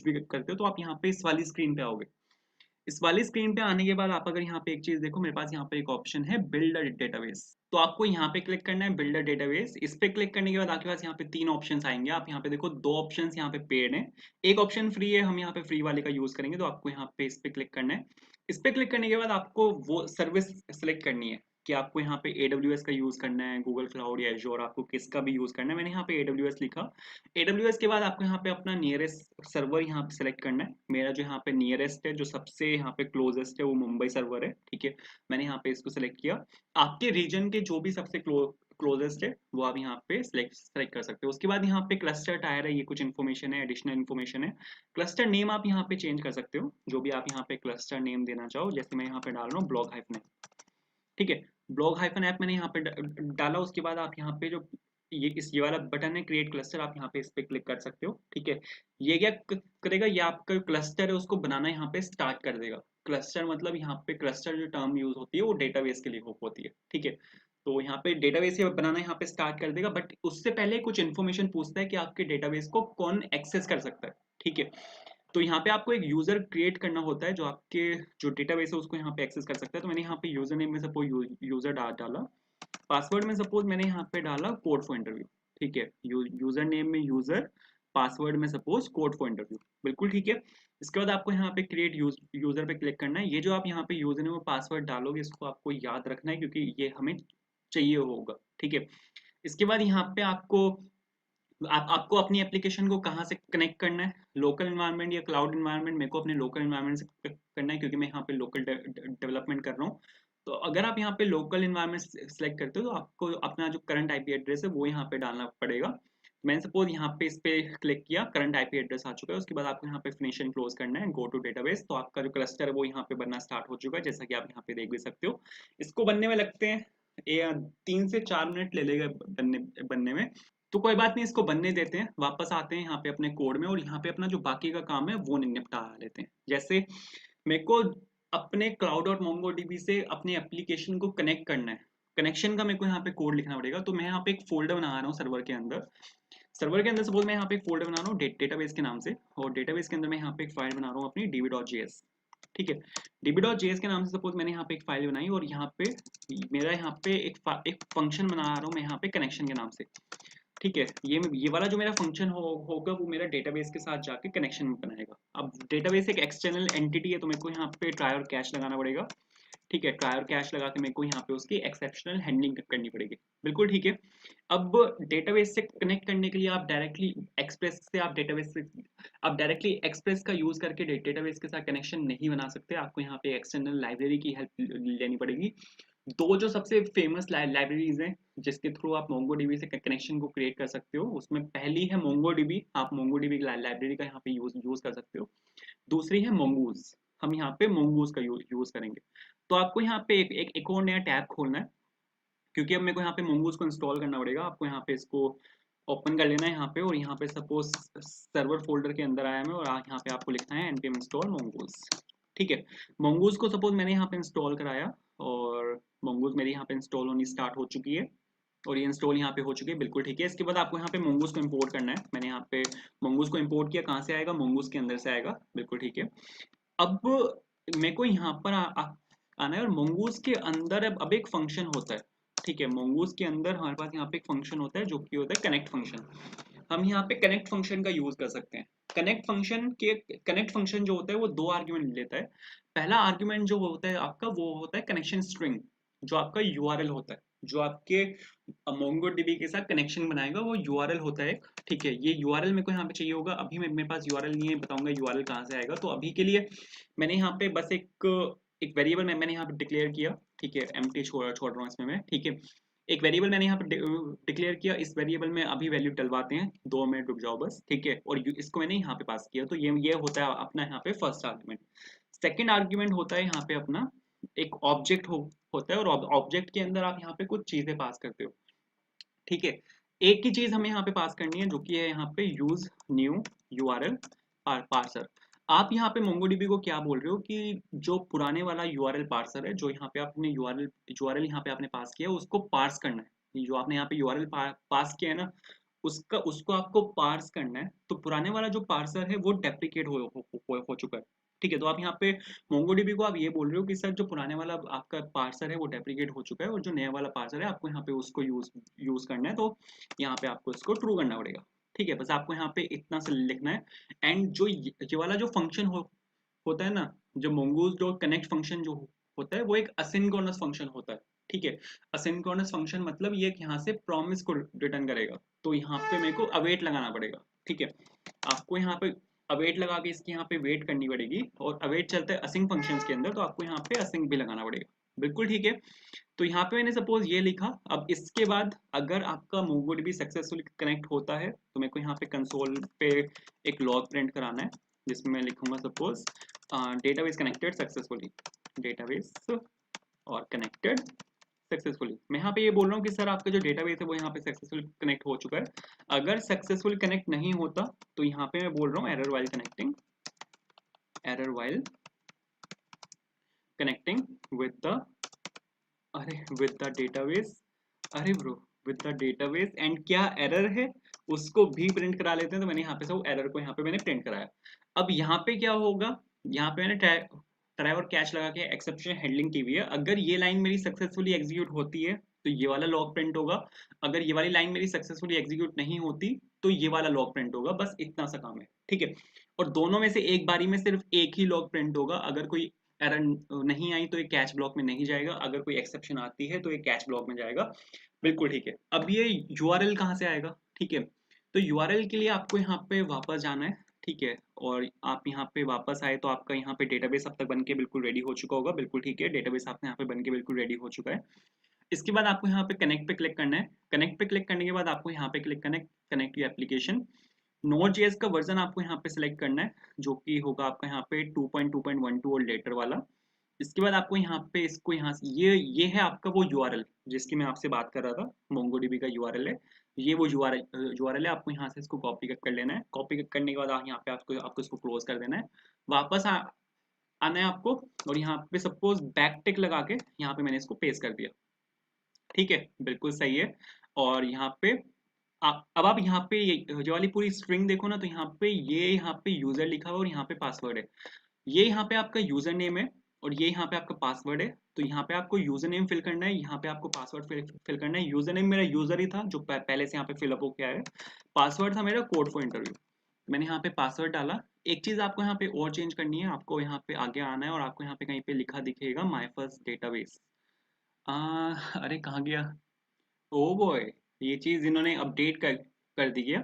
भी करते हो तो आप यहाँ पे इस वाली स्क्रीन पे आओगे। इस वाली स्क्रीन पे आने के बाद आप अगर यहाँ पे एक चीज देखो, मेरे पास यहाँ पे एक ऑप्शन है बिल्ड अ डेटाबेस। तो आपको यहाँ पे क्लिक करना है बिल्ड अ डेटाबेस। इस पे क्लिक करने के बाद आपके पास यहाँ पे 3 ऑप्शंस आएंगे। आप यहाँ पे देखो 2 ऑप्शंस यहाँ पे पेड हैं, एक ऑप्शन फ्री है। हम यहाँ पे फ्री वाले का यूज करेंगे, तो आपको यहाँ पे इस पे क्लिक करना है। इस पे क्लिक करने के बाद आपको वो सर्विस सेलेक्ट करनी है कि आपको यहाँ पे AWS का यूज करना है, गूगल क्लाउड या एज़्योर, आपको किसका भी यूज करना है। मैंने यहाँ पे AWS लिखा। AWS के बाद आपको यहाँ पे अपना नियरेस्ट सर्वर यहाँ पे सेलेक्ट करना है। मेरा जो यहाँ पे नियरेस्ट है, जो सबसे यहाँ पे क्लोजेस्ट है, वो मुंबई सर्वर है। ठीक है, मैंने यहाँ पे इसको सेलेक्ट किया। आपके रीजन के जो भी सबसे क्लोजेस्ट है वो आप यहाँ पे सेलेक्ट कर सकते हो। उसके बाद यहाँ पे क्लस्टर टायर है, ये कुछ इन्फॉर्मेशन है, एडिशनल इन्फॉर्मेशन है। क्लस्टर नेम आप यहाँ पे चेंज कर सकते हो, जो भी आप यहाँ पे क्लस्टर नेम देना चाहो। जैसे मैं यहाँ पे डाल रहा हूँ ब्लॉग हाइफन ऐप। ठीक है, ब्लॉग हाइफन ऐप मैंने यहाँ पे डाला। उसके बाद आप यहाँ पे जो ये वाला बटन है क्रिएट क्लस्टर, आप यहाँ पे इस पे क्लिक कर सकते हो। ठीक है, ये क्या करेगा, ये आपका क्लस्टर है उसको बनाना यहाँ पे स्टार्ट कर देगा। क्लस्टर मतलब यहाँ पे क्लस्टर जो टर्म यूज होती है वो डेटाबेस के लिए होती है। ठीक है, तो यहाँ पे डेटाबेस बनाना यहाँ पे स्टार्ट कर देगा, बट उससे पहले कुछ इन्फॉर्मेशन पूछता है कि आपके डेटाबेस को कौन एक्सेस कर सकता है। ठीक है, तो यहाँ पे आपको एक यूजर क्रिएट करना होता है जो आपके जो डेटाबेस है उसको यहाँ पे एक्सेस कर सकता है। तो मैंने यहाँ पे यूजर नेम में सपोज यूजर डाला, पासवर्ड में सपोज मैंने यहाँ पे डाला कोड फॉर इंटरव्यू। ठीक है, यूजर नेम में यूजर, पासवर्ड में सपोज कोड फॉर इंटरव्यू। बिल्कुल ठीक है। इसके बाद आपको यहाँ पे क्रिएट यूजर पे क्लिक करना है। ये जो आप यहाँ पे यूजर नेम और पासवर्ड डालोगे इसको आपको याद रखना है, क्योंकि ये हमें चाहिए होगा। ठीक है, इसके बाद यहाँ पे आपको अपनी एप्लीकेशन को कहाँ से कनेक्ट करना है, लोकल एनवायरनमेंट या क्लाउड एनवायरनमेंट। मेरे को अपने लोकल एनवायरनमेंट से करना है, क्योंकि मैं यहाँ पे लोकल डेवलपमेंट कर रहा हूँ। तो अगर आप यहाँ पे लोकल एनवायरनमेंट सेलेक्ट करते हो तो आपको अपना जो करंट आईपी एड्रेस है वो यहाँ पे डालना पड़ेगा। मैंने सपोज यहाँ पे इस पे क्लिक किया, करंट आईपी एड्रेस आ चुका है। उसके बाद आपको यहाँ पे फिनिश एंड क्लोज करना है, गो टू डेटाबेस। तो आपका जो क्लस्टर है वो यहाँ पे बनना स्टार्ट हो चुका है, जैसा कि आप यहाँ पे देख भी सकते हो। इसको बनने में लगते हैं 3 से 4 मिनट ले लेगा बनने बनने में। तो कोई बात नहीं, इसको बनने देते हैं। वापस आते हैं यहाँ पे अपने कोड में, और यहाँ पे अपना जो बाकी का काम है वो निपटा लेते हैं। जैसे मेरे को अपने क्लाउड और मोंगोडीबी से अपने एप्लीकेशन को कनेक्ट करना है। कनेक्शन का मेरे को यहाँ पे कोड लिखना पड़ेगा। तो मैं यहाँ पे एक फोल्डर बना रहा हूँ सर्वर के अंदर। सर्वर के अंदर सपोज मैं यहाँ पे एक फोल्डर बना रहा हूँ डेटाबेस के नाम से, और डेटाबेस के अंदर मैं यहाँ पे एक फाइल बना रहा हूँ अपनी db.js। ठीक है, db.js के नाम से सपोज मैंने यहाँ पे एक फाइल बनाई, और यहाँ पे मेरा यहाँ पे एक फंक्शन बना रहा हूँ मैं यहाँ पे कनेक्शन के नाम से। ठीक है, ये वाला जो मेरा फंक्शन होगा वो मेरा डेटाबेस के साथ जाके कनेक्शन बनाएगा। अब डेटाबेस एक एक्सटर्नल एंटिटी है, तो मेरे को यहाँ पे ट्राई और कैश लगाना पड़ेगा। ठीक है, ट्राई और कैश लगा के मेरे को यहाँ पे उसकी एक्सेप्शनल हैंडलिंग करनी पड़ेगी। बिल्कुल ठीक है। अब डेटाबेस से कनेक्ट करने के लिए आप डायरेक्टली एक्सप्रेस का यूज करके डेटाबेस के साथ कनेक्शन नहीं बना सकते। आपको यहाँ पे एक्सटर्नल लाइब्रेरी की हेल्प लेनी पड़ेगी। दो जो सबसे फेमस लाइब्रेरीज हैं जिसके थ्रू आप मोंगोडीबी से कनेक्शन को क्रिएट कर सकते हो, उसमें पहली है मोंगोडीबी। आप मोंगोडीबी की लाइब्रेरी का यहाँ पे यूज कर सकते हो। दूसरी है मोंगूज। हम यहाँ पे मोंगूज का यूज करेंगे। तो आपको यहाँ पे एक और नया टैब खोलना है, क्योंकि अब मेरे को यहाँ पे मोंगूज को इंस्टॉल करना पड़ेगा। आपको यहाँ पे इसको ओपन कर लेना है यहाँ पे, और यहाँ पे सपोज सर्वर फोल्डर के अंदर आया मैं, और यहाँ पे आपको लिखना है npm install mongoose। ठीक है, mongoose को सपोज मैंने यहाँ पे इंस्टॉल कराया, और mongoose मेरी यहाँ पे इंस्टॉल होनी स्टार्ट हो चुकी है, और ये इंस्टॉल यहाँ पे हो चुकी है। बिल्कुल ठीक है। इसके बाद आपको यहाँ पे mongoose को इंपोर्ट करना है। मैंने यहाँ पे mongoose को इंपोर्ट किया। कहाँ से आएगा, mongoose के अंदर से आएगा। बिल्कुल ठीक है। अब मेरे को यहाँ पर आना है, और mongoose के अंदर अब एक फंक्शन होता है। ठीक है, mongoose के अंदर हमारे पास यहाँ पे एक फंक्शन होता है जो कि होता है कनेक्ट फंक्शन। हम यहाँ पे कनेक्ट फंक्शन का यूज कर सकते हैं। कनेक्ट फंक्शन जो होता है वो 2 आर्ग्यूमेंट लेता है। पहला आर्ग्यूमेंट जो होता है आपका वो होता है कनेक्शन स्ट्रिंग, जो आपका यूआरएल होता है, जो आपके मोंगोडीबी के साथ कनेक्शन बनाएगा वो यूआरएल होता है। ठीक है, ये यूआरएल मेरे को यहाँ पे चाहिए होगा। अभी मेरे पास यूआरएल नहीं है, बताऊंगा यूआरएल कहाँ से आएगा। तो अभी के लिए मैंने यहाँ पे बस एक वेरिएबल मैंने यहाँ पे डिक्लेयर किया। ठीक है, एम्प्टी छोड़ रहा हूँ इसमें मैं। ठीक है, एक वेरिएबल मैंने यहाँ पे डिक्लेयर किया। इस वेरिएबल में अभी वैल्यू डलवाते हैं, 2 मिनट रुक जाओ बस। ठीक है, और इसको मैंने यहाँ पे पास किया। तो ये होता है अपना यहाँ पे फर्स्ट आर्ग्यूमेंट। सेकंड आर्ग्यूमेंट होता है यहाँ पे अपना एक ऑब्जेक्ट होता है, और ऑब्जेक्ट के अंदर आप यहाँ पे कुछ चीजें पास करते हो। ठीक है, एक ही चीज हमें यहाँ पे पास करनी है, जो कि है यहाँ पे यूज न्यू यूआरएल पार्सर। आप यहाँ पे मोंगोडीबी को क्या बोल रहे हो कि जो पुराने वाला यूआरएल पार्सर है, जो यहाँ पे आपने यूआरएल यूआरएल यहाँ पे आपने पास किया है, उसको पार्स करना है। जो आपने यहाँ पे यूआरएल पास किया है ना, उसको आपको पार्स करना है। तो पुराने वाला जो पार्सर है वो डेप्रिकेट हो चुका है। ठीक है, तो आप यहाँ पे मोंगोडीबी को आप ये बोल रहे हो कि सर जो पुराने वाला आपका पार्सर है वो डेप्रिकेट हो चुका है और जो नया वाला पार्सर है आपको यहाँ पे उसको यूज यूज करना है। तो यहाँ पे आपको इसको ट्रू करना पड़ेगा। ठीक है, बस आपको यहाँ पे इतना से लिखना है। एंड जो ये वाला जो फंक्शन होता है ना, जो मोंगोज डॉट कनेक्ट फंक्शन जो होता है वो एक असिंक्रोनस फंक्शन होता है। ठीक है, असिंक्रोनस फंक्शन मतलब ये कि यहाँ से प्रॉमिस को रिटर्न करेगा। तो यहाँ पे मेरे को अवेट लगाना पड़ेगा। ठीक है, आपको यहाँ पे अवेट लगा के इसकी यहाँ पे वेट करनी पड़ेगी और अवेट चलता है असिंक फंक्शंस के अंदर, तो आपको यहाँ पे असिंक भी लगाना पड़ेगा। बिल्कुल ठीक है। तो यहाँ पे मैंने सपोज ये लिखा। अब इसके बाद अगर आपका मोंगोडीबी सक्सेसफुली कनेक्ट होता है तो मेरे को यहाँ पे कंसोल पे एक लॉग प्रिंट कराना है, जिसमें मैं लिखूंगा suppose database connected successfully, database और कनेक्टेड सक्सेसफुली। मैं यहाँ पे ये बोल रहा हूँ कि सर आपका जो डेटाबेस है वो यहाँ पे सक्सेसफुली कनेक्ट हो चुका है। अगर सक्सेसफुली कनेक्ट नहीं होता तो यहाँ पे मैं बोल रहा हूँ error while connecting, error while connecting with the, अरे विद द डेटाबेस, अरे bro with the database. And क्या एरर है उसको भी प्रिंट करा लेते हैं। तो मैंने यहाँ पे सब एरर को यहाँ पे मैंने प्रिंट कराया। अब यहाँ पे क्या होगा, यहाँ पे मैंने ट्राई और कैच लगा के एक्सेप्शन हैंडलिंग की हुई है। अगर ये लाइन मेरी सक्सेसफुली एग्जीक्यूट होती है तो ये वाला लॉग प्रिंट होगा। अगर ये वाली लाइन मेरी सक्सेसफुली एग्जीक्यूट नहीं होती तो ये वाला लॉग प्रिंट होगा। बस इतना सा काम है। ठीक है, और दोनों में से एक बारी में सिर्फ एक ही लॉग प्रिंट होगा। अगर कोई एरर नहीं आई तो ये कैच ब्लॉक में नहीं जाएगा, अगर कोई एक्सेप्शन आती है तो ये कैच ब्लॉक में जाएगा। बिल्कुल ठीक है। अब ये यूआरएल कहाँ से आएगा? ठीक है, तो यूआरएल के लिए आपको यहाँ पे वापस जाना है। ठीक है, और आप यहाँ पे वापस आए तो आपका यहाँ पे डेटाबेस अब तक बन के बिल्कुल रेडी हो चुका होगा। बिल्कुल ठीक है, डेटाबेस आपने यहाँ पे बन के बिल्कुल रेडी हो चुका है। इसके बाद आपको यहाँ पे कनेक्ट पे क्लिक करना है। कनेक्ट पे क्लिक करने के बाद आपको यहाँ पे क्लिक करना है कनेक्ट टू एप्लीकेशन। नोड.जेएस का वर्जन आपको यहाँ पे सिलेक्ट करना है, जो कि होगा आपका यहाँ पे 2.2.12 और लेटर वाला। इसके बाद आपको यहाँ पे इसको यहाँ से ये है आपका वो यूआरएल जिसकी मैं आपसे बात कर रहा था, मोंगोडीबी का यूआरएल है। ये वो यूआरएल है। आपको यहाँ से इसको कॉपी कट कर लेना है। कॉपी कट करने के बाद यहाँ पे आपको आपको इसको क्लोज कर देना है। वापस आना है आपको और यहाँ पे सपोज बैक टिक लगा के यहाँ पे मैंने इसको पेस्ट कर दिया। ठीक है, बिल्कुल सही है। और यहाँ पे अब आप यहाँ पे ये वाली पूरी स्ट्रिंग देखो ना, तो यहाँ पे यूजर लिखा हुआ है और यहाँ पे पासवर्ड है। ये यहाँ पे आपका यूजर नेम है और ये यहाँ पे आपका पासवर्ड है। तो यहाँ पे आपको यूजर नेम फिल करना है, यहाँ पे आपको पासवर्ड फिल करना है। यूजर नेम मेरा यूजर ही था जो पहले से यहाँ पे फिलअप हो गया है। पासवर्ड था मेरा कोड फॉर इंटरव्यू। मैंने यहाँ पे पासवर्ड डाला। एक चीज आपको यहाँ पे और चेंज करनी है। आपको यहाँ पे आगे आना है और आपको यहाँ पे कहीं पे लिखा दिखेगा माय फर्स्ट डेटाबेस। अरे कहाँ गया? ओ बॉय, ये चीज इन्होंने अपडेट कर दी है।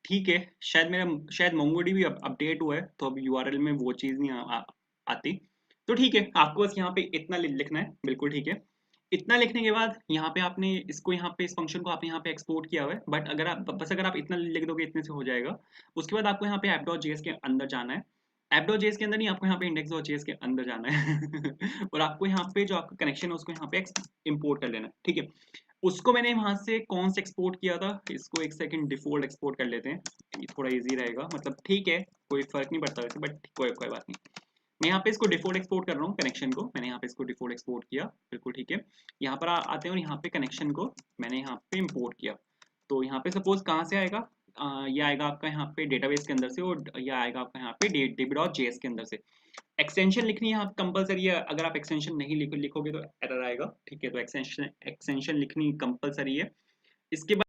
ठीक है, शायद मोंगोडीबी अपडेट हुआ है तो अब यूआरएल में वो चीज नहीं आती। तो ठीक है, आपको बस यहाँ पे इतना लिखना है। बिल्कुल ठीक है। इतना लिखने के बाद यहाँ पे आपने इसको यहाँ पे इस फंक्शन को आपने यहाँ पे एक्सपोर्ट किया हुआ है। बट अगर आप इतना लिख दोगे इतने से हो जाएगा। उसके बाद आपको यहाँ पे app.js के अंदर जाना है। app.js के अंदर नहीं, आपको यहाँ पे index.js के अंदर जाना है और आपको यहाँ पे जो आपका कनेक्शन है उसको यहाँ पे इम्पोर्ट कर लेना है। ठीक है, उसको मैंने वहां से कौन से एक्सपोर्ट किया था, इसको एक सेकंड डिफॉल्ट एक्सपोर्ट कर लेते हैं। ये थोड़ा इजी रहेगा, मतलब ठीक है, कोई फर्क नहीं पड़ता वैसे, बट कोई बात नहीं। मैं यहाँ पे इसको डिफॉल्ट एक्सपोर्ट कर रहा हूँ कनेक्शन को। मैंने यहाँ पे इसको डिफॉल्ट एक्सपोर्ट किया। बिल्कुल ठीक है। यहाँ पर आते हैं और यहाँ पे कनेक्शन को मैंने यहाँ पे इम्पोर्ट किया। तो यहाँ पे सपोज कहाँ से आएगा, ये आएगा आपका यहाँ पे डेटाबेस के अंदर से और ये आएगा आपका यहाँ पे db.js के अंदर से। एक्सटेंशन लिखनी है आप कंपलसरी है। अगर आप एक्सटेंशन नहीं लिखोगे तो एरर आएगा। ठीक है, तो एक्सटेंशन लिखनी कंपलसरी है। इसके बाद